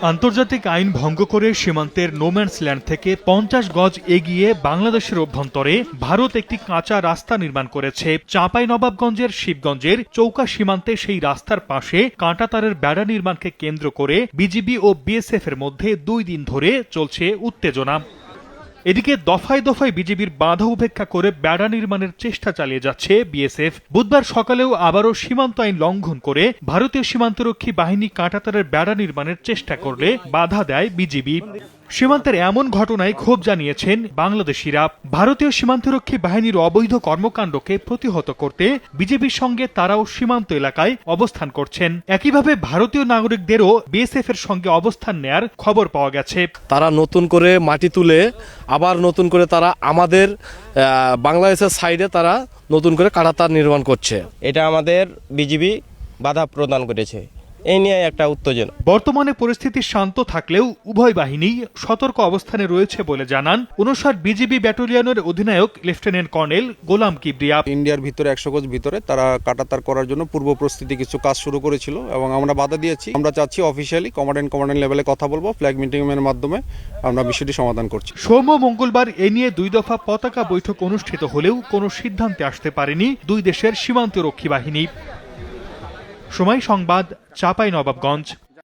আন্তর্জাতিক আইন ভঙ্গ করে সীমান্তের নোম্যান্স ল্যান্ড থেকে 50 গজ এগিয়ে বাংলাদেশের অভ্যন্তরে ভারত একটি কাঁচা রাস্তা নির্মাণ করেছে। চাঁপাইনবাবগঞ্জের শিবগঞ্জের চৌকা সীমান্তে সেই রাস্তার পাশে কাঁটাতারের বেড়া নির্মাণকে কেন্দ্র করে বিজিবি ও বিএসএফ এর মধ্যে 2 দিন ধরে চলছে উত্তেজনা। এদিকে দফায় দফায় বিজিবির বাধা উপেক্ষা করে বেড়া নির্মাণের চেষ্টা চালিয়ে যাচ্ছে বিএসএফ। বুধবার সকালেও আবারও সীমান্ত আইন লঙ্ঘন করে ভারতীয় সীমান্তরক্ষী বাহিনী কাঁটাতারের বেড়া নির্মাণের চেষ্টা করলে বাধা দেয় বিজিবি। সীমান্তের এমন ঘটনায় ক্ষোভ জানিয়েছেন বাংলাদেশিরা। ভারতীয় সীমান্তরক্ষী বাহিনীর অবৈধ কর্মকাণ্ডকে প্রতিহত করতে বিজেপির সঙ্গে তারাও সীমান্ত এলাকায় অবস্থান করছেন। একইভাবে ভারতীয় নাগরিকদেরও বিএসএফ এর সঙ্গে অবস্থান নেয়ার খবর পাওয়া গেছে। তারা নতুন করে মাটি তুলে আবার নতুন করে তারা আমাদের বাংলাদেশের সাইডে তারা নতুন করে কাঁটাতার নির্মাণ করছে। এটা আমাদের বিজিবি বাধা প্রদান করেছে, এই নিয়ে একটা উত্তেজনা। বর্তমানে পরিস্থিতি শান্ত থাকলেও উভয় বাহিনী সতর্ক অবস্থানে রয়েছে বলে জানান 59 বিজিবি ব্যাটালিয়নের অধিনায়ক লেফটেন্যান্ট কর্নেল গোলাম কিবরিয়া। ইন্ডিয়ার ভিতরে 100 গজ ভিতরে তারা কাঁটাতার করার জন্য পূর্ব প্রস্তুতি কিছু কাজ শুরু করেছিল এবং আমরা বাধা দিয়েছি। আমরা চাচ্ছি অফিসিয়ালি কমান্ডেন্ট লেভেলে কথা বলবো, ফ্ল্যাগ মিটিং এর মাধ্যমে আমরা বিষয়টি সমাধান করছি। সোম মঙ্গলবার এ নিয়ে 2 দফা পতাকা বৈঠক অনুষ্ঠিত হলেও কোনো সিদ্ধান্তে আসতে পারেনি দুই দেশের সীমান্তরক্ষী বাহিনী। সময় সংবাদ, চাঁপাইনবাবগঞ্জ।